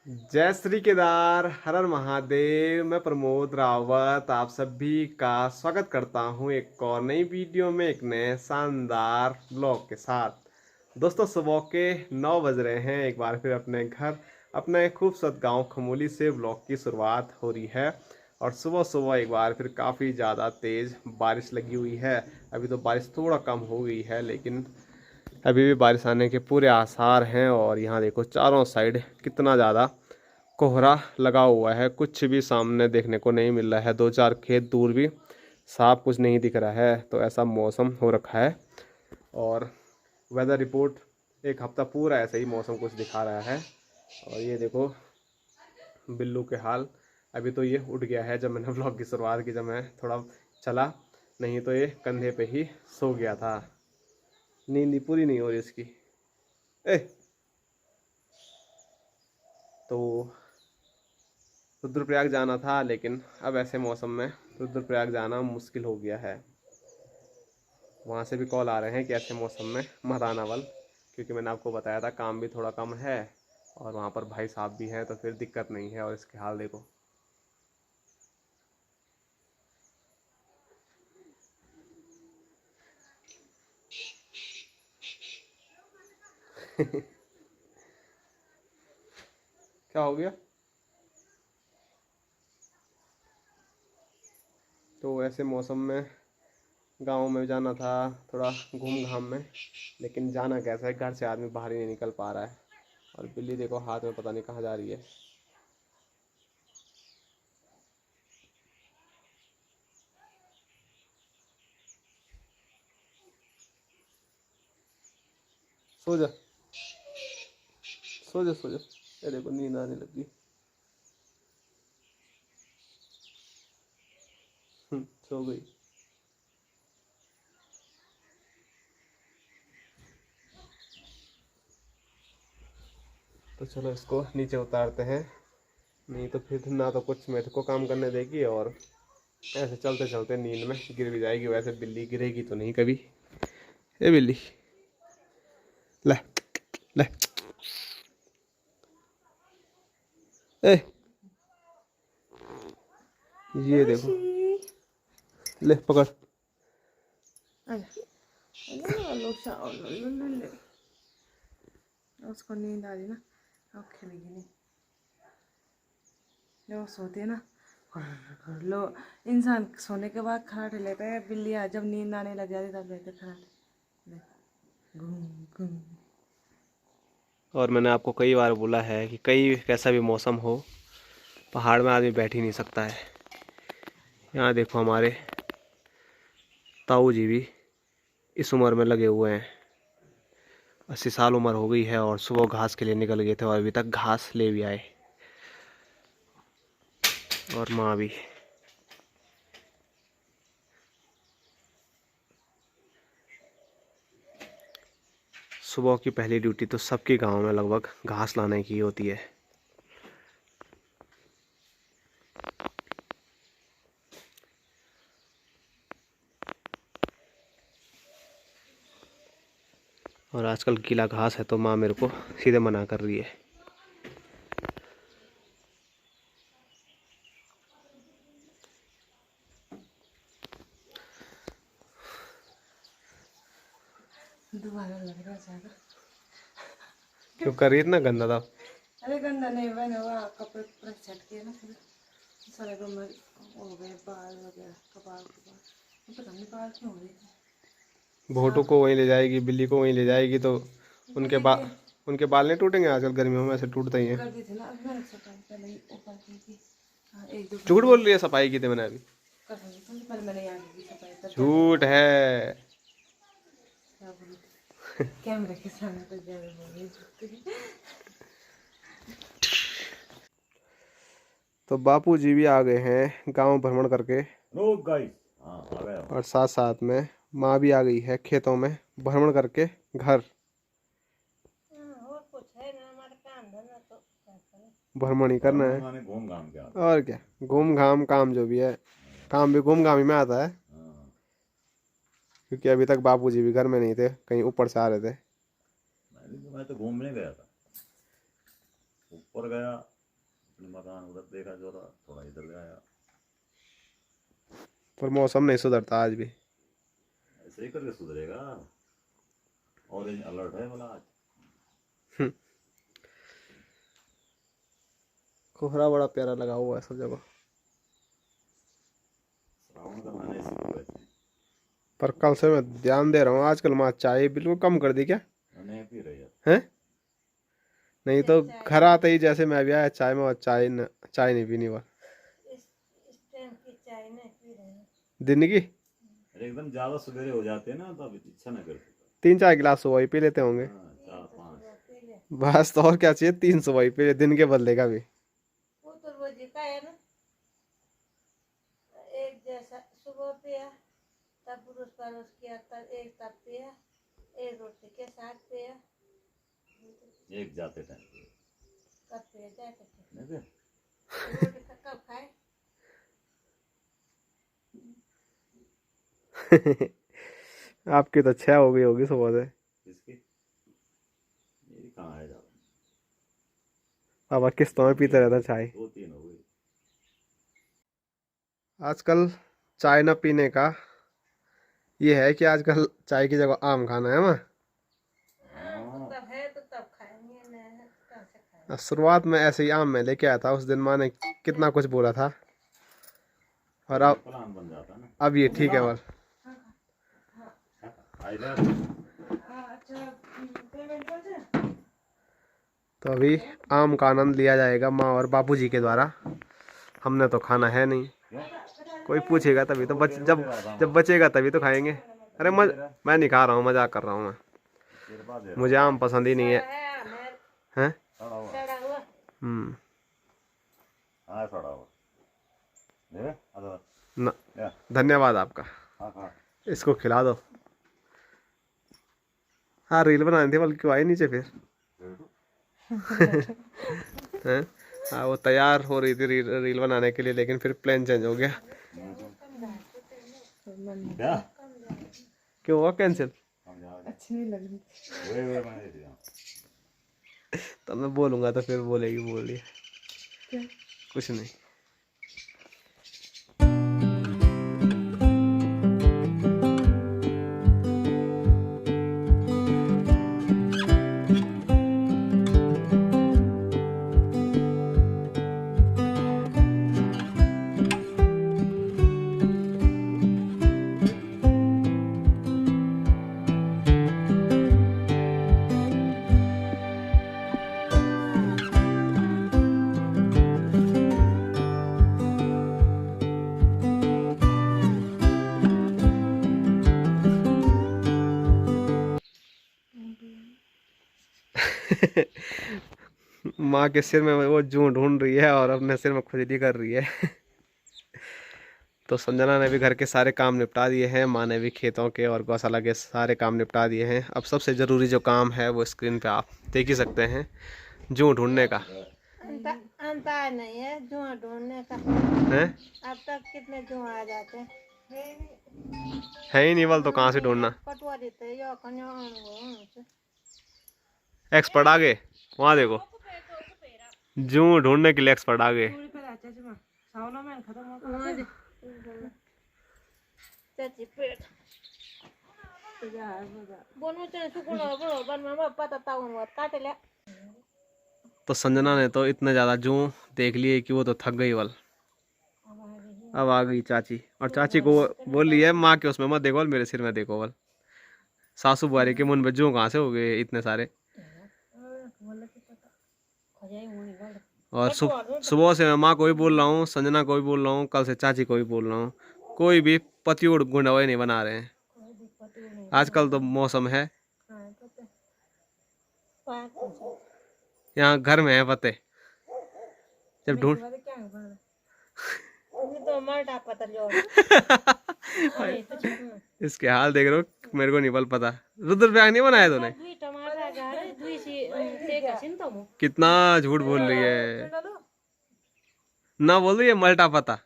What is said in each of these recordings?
जय श्री केदार, हर हर महादेव। मैं प्रमोद रावत आप सभी का स्वागत करता हूं एक और नई वीडियो में, एक नए शानदार ब्लॉग के साथ। दोस्तों, सुबह के 9 बज रहे हैं। एक बार फिर अपने घर, अपने खूबसूरत गांव खमोली से ब्लॉग की शुरुआत हो रही है। और सुबह सुबह एक बार फिर काफ़ी ज़्यादा तेज़ बारिश लगी हुई है। अभी तो बारिश थोड़ा कम हो गई है, लेकिन अभी भी बारिश आने के पूरे आसार हैं। और यहाँ देखो चारों साइड कितना ज़्यादा कोहरा लगा हुआ है, कुछ भी सामने देखने को नहीं मिल रहा है। दो चार खेत दूर भी साफ कुछ नहीं दिख रहा है। तो ऐसा मौसम हो रखा है। और वेदर रिपोर्ट एक हफ्ता पूरा ऐसे ही मौसम कुछ दिखा रहा है। और ये देखो बिल्लू के हाल। अभी तो ये उठ गया है जब मैंने व्लॉग की शुरुआत की, जब मैं थोड़ा चला, नहीं तो ये कंधे पे ही सो गया था। नींद ही पूरी नहीं हो रही इसकी। ए तो रुद्रप्रयाग जाना था, लेकिन अब ऐसे मौसम में रुद्रप्रयाग जाना मुश्किल हो गया है। वहाँ से भी कॉल आ रहे हैं कि ऐसे मौसम में मत आना वल, क्योंकि मैंने आपको बताया था काम भी थोड़ा कम है और वहाँ पर भाई साहब भी हैं, तो फिर दिक्कत नहीं है। और इसके हाल देखो। क्या हो गया? तो ऐसे मौसम में गांव में जाना था थोड़ा घूम घाम में, लेकिन जाना कैसा है, घर से आदमी बाहर ही नहीं निकल पा रहा है। और बिल्ली देखो हाथ में पता नहीं कहाँ जा रही है। सो जा, सो जा, सो जा। ये देखो नींद आने लगी। सो गई। तो चलो इसको नीचे उतारते हैं, नहीं तो फिर ना तो कुछ मेरे को काम करने देगी, और ऐसे चलते चलते नींद में गिर भी जाएगी। वैसे बिल्ली गिरेगी तो नहीं कभी। ए बिल्ली, ले ले, ए ये देखो, ले पकड़। उसको नींद आ रही ना, आँखें लगी नहीं। जब वो सोते हैं ना, लो, इंसान सोने के बाद खराटे लेता है, बिल्लियाँ जब नींद आने लग जाती तब लेते खराटे। घूम घूम। और मैंने आपको कई बार बोला है कि कई कैसा भी मौसम हो, पहाड़ में आदमी बैठ ही नहीं सकता है। यहाँ देखो हमारे ताऊ जी भी इस उम्र में लगे हुए हैं। 80 साल उम्र हो गई है, और सुबह घास के लिए निकल गए थे और अभी तक घास ले भी आए। और माँ भी। सुबह की पहली ड्यूटी तो सबके गांव में लगभग घास लाने की होती है। और आजकल गीला घास है तो माँ मेरे को सीधे मना कर रही है। दोबारा लग रहा है ज्यादा। क्यों कर रही है इतना गंदा था? अरे गंदा नहीं, मैंने वो कपड़े पूरा सेट किए ना, फिर सारे कमर हो गए, बाल वगैरह, कपाल कपाल, पता नहीं बाल क्यों हो रहे थे। भोटू साफ को वहीं ले जाएगी, बिल्ली को वहीं ले जाएगी, तो उनके बिल्ली के बाल, उनके बाल नहीं टूटेंगे? आजकल गर्मियों में ऐसे टूटते ही हैं। कर दी थी ना, अभी मैंने सफाई पहले ही ऊपर की थी। हाँ, एक दो झूठ घंटे बोल रही है, सफाई की थी मैंने अभी। कर रही थी, पहले मैंने यहाँ की सफाई तब जाके झूठ ऊपर। है। क्या बोली थी? कैमरे के सामने तो ज्यादा बोल रही थी। तो बापू जी भी आ गए हैं गांव भ्रमण करके, हाँ आ गया हूँ। और साथ साथ में माँ भी आ गई है खेतों में भ्रमण करके घर। और कुछ है ना हमारे काम धंधा, तो क्या करें। भ्रमण ही करना भ्रमण है, माने घूम घाम के आता और क्या। घूम घाम काम जो भी है, काम भी घूम घाम ही में आता है। है। हाँ, क्योंकि अभी तक बापू जी भी घर में नहीं थे, कहीं ऊपर से आ रहे थे। मैं तो घूमने गया था, ऊपर गया, अपने मकान उधर देखा जो था, थोड़ा इधर गया। पर मौसम नहीं सुधरता आज भी। ऐसे ही करके सुधरेगा। ऑरेंज अलर्ट है बोला आज। कोहरा बड़ा प्यारा लगा हुआ है सब जगह। श्रावण का महीना इसी को कहते हैं। पर कल से मैं ध्यान दे रहा हूँ, आजकल मैं चाय बिल्कुल कम कर दी क्या नहीं पी रही है। है। नहीं तो घर आते ही जैसे मैं भी आया चाय में, और चाय नहीं पीनी बार इस टाइम की चाय नहीं पी रहे हैं। दिन की अरे एकदम ज्यादा सवेरे हो जाते हैं ना, तब इच्छा नहीं करती। 3-4 गिलास सुबह ही पी लेते होंगे। हाँ, 4-5। पी ले। बस तो और क्या चाहिए, 3 सुबह ही पी ले, दिन के बदले का भी। वो तो रोज का है ना, एक जैसा सुबह पिया, तब पुरुष परोस किया, तब एक तब पिया, एक रोटी के साथ पिया, एक जाते टाइम कब पिया जाए तो नहीं दे। रोटी का कब खाए। आपकी तो 6 हो गई होगी सुबह से। किसकी? मेरी कहाँ है ज्यादा। पापा किस्तों में पीते रहता चाय। 2-3 हो गई। आजकल चाय न पीने का ये है कि आजकल चाय की जगह आम खाना है। मैं तब है तो तब खाएंगे, नहीं है तो कहाँ से खाएंगे। शुरुआत में ऐसे ही आम मैं लेके आया था, उस दिन माँ ने कितना कुछ बोला था, और अब प्लान बन जाता है ना। अब ये ठीक है। और अच्छा पेमेंट हो जाए। तो अभी आम का आनंद लिया जाएगा माँ और बापूजी के द्वारा। हमने तो खाना है नहीं, कोई पूछेगा तभी तो जब बचेगा तभी तो खाएंगे। अरे मैं नहीं खा रहा हूँ, मजाक कर रहा हूँ मैं। मुझे आम पसंद ही नहीं है। हैं? सड़ा हुआ हाँ सड़ा हुआ। ले अदर। न, या धन्यवाद आपका। हाँ हाँ। इसको खिला दो। हाँ रील बनानी थी, बल्कि क्यों आई नीचे फिर। हैं? हाँ वो तैयार हो रही थी रील बनाने के लिए, लेकिन फिर प्लान चेंज हो गया। क्या? क्यों हुआ कैंसिल? अच्छी नहीं लग रही। वे बना दिया। तो मैं बोलूंगा तो फिर बोलेगी, बोल रही क्या? कुछ नहीं। माँ के सिर में वो जूं ढूंढ रही है और अपने सिर में खुजली कर रही है। तो संजना ने भी घर के सारे काम निपटा दिए हैं, माँ ने भी खेतों के और गौशाला के सारे काम निपटा दिए हैं। अब सबसे ज़रूरी जो काम है वो स्क्रीन पे आप देख ही सकते हैं, जूं ढूंढने का अंतर नहीं है जुआ ढूंढने का। है। अब तक कितने जुआ आ जाते हैं। है ही नहीं बल तो कहाँ से ढूंढना। पटवा देते हैं यो कन्या आम एक्सपर्ट आ गए, वहाँ देखो जूं ढूंढने के लिए एक्सपर्ट आ गए। चाची पेट बोनो चने सुकुनो बरो बन मामा पता ताऊन वात काटे ले। तो संजना ने तो इतने ज़्यादा जूं देख लिए कि वो तो थक गई बल। अब आ गई चाची, और चाची को बोल रही है माँ के उसमें मत देखो, मेरे सिर में देखो बल। सासू बुआरी के मुंह में जूं कहाँ से हो गए इतने सारे। और सुबह से मैं माँ को भी बोल रहा हूँ, संजना को भी बोल रहा हूँ, कल से चाची को भी बोल रहा हूँ, कोई भी पतियों गुंडवे नहीं बना रहे हैं। आजकल तो मौसम है, यहाँ घर में है पते जब ढूंढ इसके हाल देख रहे हो, मेरे को नहीं बल पता। रुद्रप्रयाग नहीं बनाया तूने? कितना झूठ बोल रही है, ना बोल रही है मल्टा पता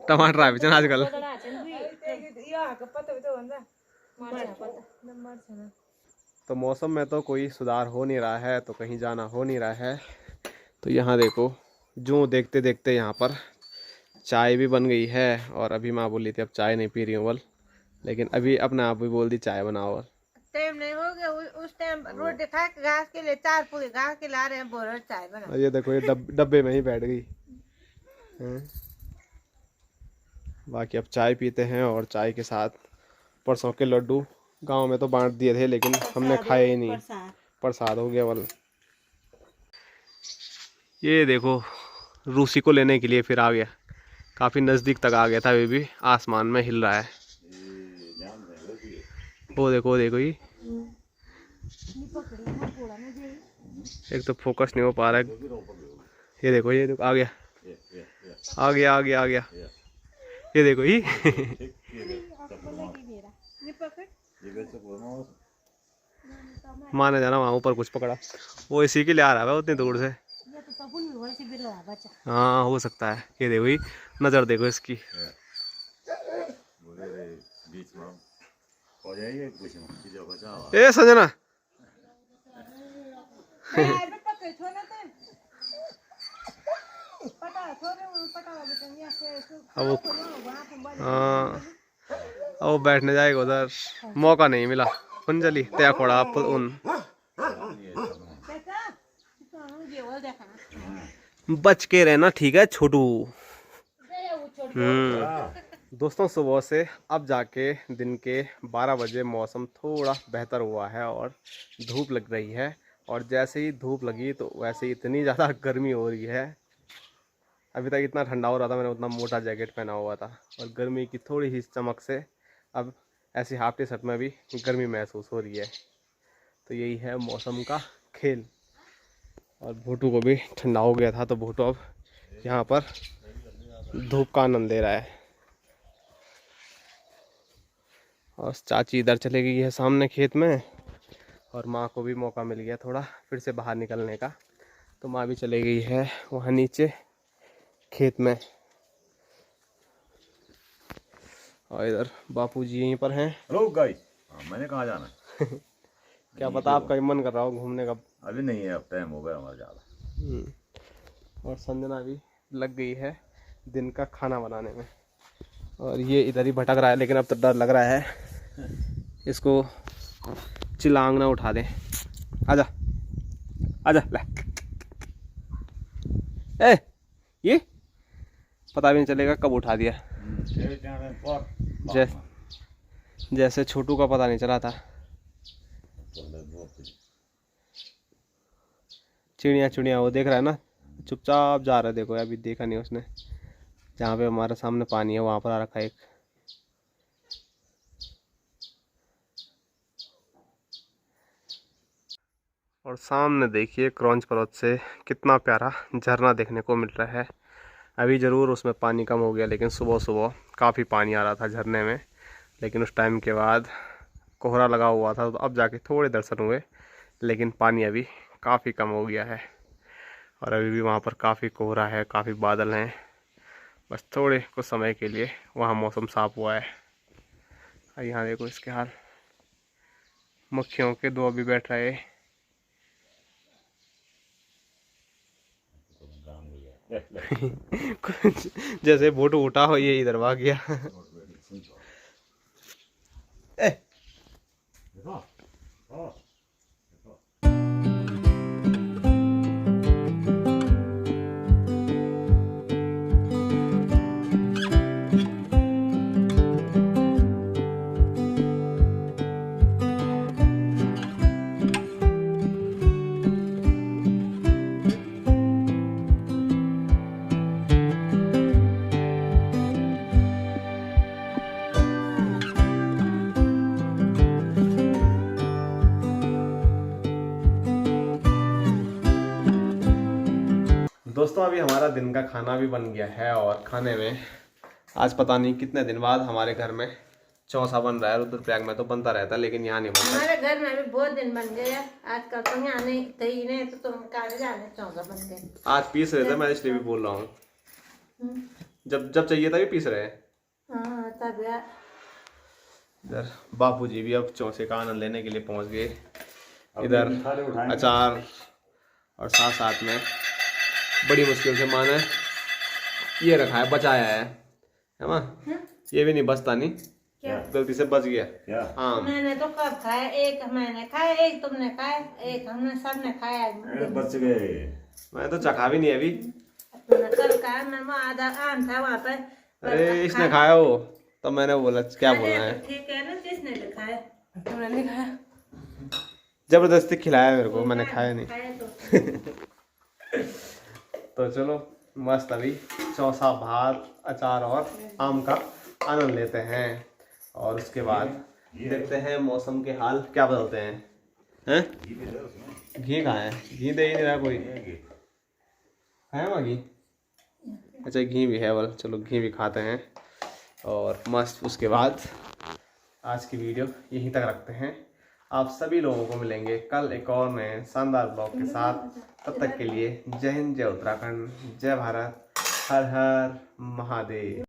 टमाटर आ बिचन आजकल। तो मौसम में तो कोई सुधार हो नहीं रहा है, तो कहीं जाना हो नहीं रहा है। तो यहाँ देखो, जो देखते देखते यहाँ पर चाय भी बन गई है। और अभी माँ बोली थी अब चाय नहीं पी रही हूँ बोल, लेकिन अभी अपने आप भी बोल दी चाय बनाओ। और टाइम नहीं हो गया, उस टाइम रोटी खा के घास के लिए 4 पूरी घास के ला रहे हैं, बोल रहे चाय बना। ये देखो ये डब्बे में ही बैठ गई हैं। बाकी अब चाय पीते हैं, और चाय के साथ परसों के लड्डू गांव में तो बांट दिए थे, लेकिन हमने खाए ही नहीं, प्रसाद हो गया वाला। ये देखो रूसी को लेने के लिए फिर आ गया, काफ़ी नज़दीक तक आ गया था, अभी भी आसमान में हिल रहा है। वो देखो ये एक तो फोकस नहीं हो पा रहा है। ये देखो आ गया आ गया आ गया आ गया। ये देखो ही माने जाना वहाँ ऊपर कुछ पकड़ा, वो इसी के लिए आ रहा है उतनी दूर से। हाँ हो सकता है। ये देखो ही नज़र देखो इसकी। ए संजना अब वो बैठने जाएगा उधर, मौका नहीं मिला। पंजली त्या खोड़ा उन बच के रहना, ठीक है छोटू। दोस्तों सुबह से अब जाके दिन के 12 बजे मौसम थोड़ा बेहतर हुआ है और धूप लग रही है। और जैसे ही धूप लगी तो वैसे ही इतनी ज़्यादा गर्मी हो रही है। अभी तक इतना ठंडा हो रहा था, मैंने उतना मोटा जैकेट पहना हुआ था, और गर्मी की थोड़ी ही चमक से अब ऐसी हाफ टी शर्ट में भी गर्मी महसूस हो रही है। तो यही है मौसम का खेल। और भोटू को भी ठंडा हो गया था, तो भोटू अब यहाँ पर धूप का आनंद ले रहा है। और चाची इधर चले गई है सामने खेत में, और माँ को भी मौका मिल गया थोड़ा फिर से बाहर निकलने का, तो माँ भी चली गई है वहाँ नीचे खेत में। और इधर बापूजी यहीं पर हैं। हेलो गाइस, मैंने कहाँ जाना क्या पता आपका भी मन कर रहा हो घूमने का। अभी नहीं है, अब टाइम हो गया हमारा ज़्यादा। और संजना भी लग गई है दिन का खाना बनाने में, और ये इधर ही भटक रहा है, लेकिन अब तो डर लग रहा है इसको चिलांग ना उठा दे। आजा आजा ले। ए ये पता भी नहीं चलेगा कब उठा दिया, जैसे छोटू का पता नहीं चला था। चिड़िया चिड़िया वो देख रहा है ना, चुपचाप जा रहा है। देखो अभी देखा नहीं उसने, जहाँ पे हमारे सामने पानी है वहाँ पर आ रखा है एक। और सामने देखिए क्रॉन्च पर्वत से कितना प्यारा झरना देखने को मिल रहा है। अभी ज़रूर उसमें पानी कम हो गया, लेकिन सुबह सुबह काफ़ी पानी आ रहा था झरने में, लेकिन उस टाइम के बाद कोहरा लगा हुआ था, तो अब जाके थोड़े दर्शन हुए, लेकिन पानी अभी काफ़ी कम हो गया है। और अभी भी वहाँ पर काफ़ी कोहरा है, काफ़ी बादल हैं। बस थोड़े कुछ समय के लिए वहाँ मौसम साफ हुआ है। यहाँ देखो इसके हाल, मक्खियों के दो अभी बैठ रहे। जैसे भोटू उठा हो ये इधर भाग गया। दोस्तों अभी हमारा दिन का खाना भी बन गया है, और खाने में आज पता नहीं कितने दिन बाद हमारे घर में चौसा बन रहा है। रुद्रप्रयाग में तो बनता रहता है, लेकिन यहाँ नहीं बनता। हमारे घर में भी बहुत दिन बन गए, आजकल तो यहाँ नहीं दही नहीं तो तुम काले जाने चौसा बन गए। आज पीस रहे थे, मैं इसलिए भी बोल रहा हूँ, जब जब चाहिए तभी पीस रहे हैं। हाँ तब यार। इधर बापूजी भी अब चौसे का आनंद लेने के लिए पहुँच गए। इधर अचार और साथ साथ में बड़ी मुश्किल से माँ ने ये रखा है, बचाया है माँ? ये भी नहीं बचता नहीं, क्या? गलती से बच गया क्या आम। मैंने तो कब खाया, एक मैंने खाया, एक तुमने खाया, एक हमने सबने खाया। अरे बच गए। मैं तो चखा भी नहीं अभी। तुमने कल खाया, मैं वहाँ आधा आम था वहाँ पे। अरे इसने खाया वो, तो मैंने बोला क्या बोलना है, ठीक है ना, किसने भी खाया? तुमने नहीं खाया? जबरदस्ती खिलाया मेरे को, मैंने खाया नहीं। खाया तो तो चलो मस्त अभी चौसा भात, अचार और आम का आनंद लेते हैं, और उसके बाद देखते हैं मौसम के हाल क्या बदलते हैं। हैं? घी भी है उसमें। घी कहाँ है? घी दे ही नहीं रहा कोई। ये घी। है वहाँ घी? अच्छा घी भी है, बोल चलो घी भी खाते हैं। और मस्त उसके बाद आज की वीडियो यहीं तक रखते हैं। आप सभी लोगों को मिलेंगे कल एक और नए शानदार ब्लॉग के साथ। तब तक के लिए जय हिंद, जय उत्तराखंड, जय भारत, हर हर महादेव।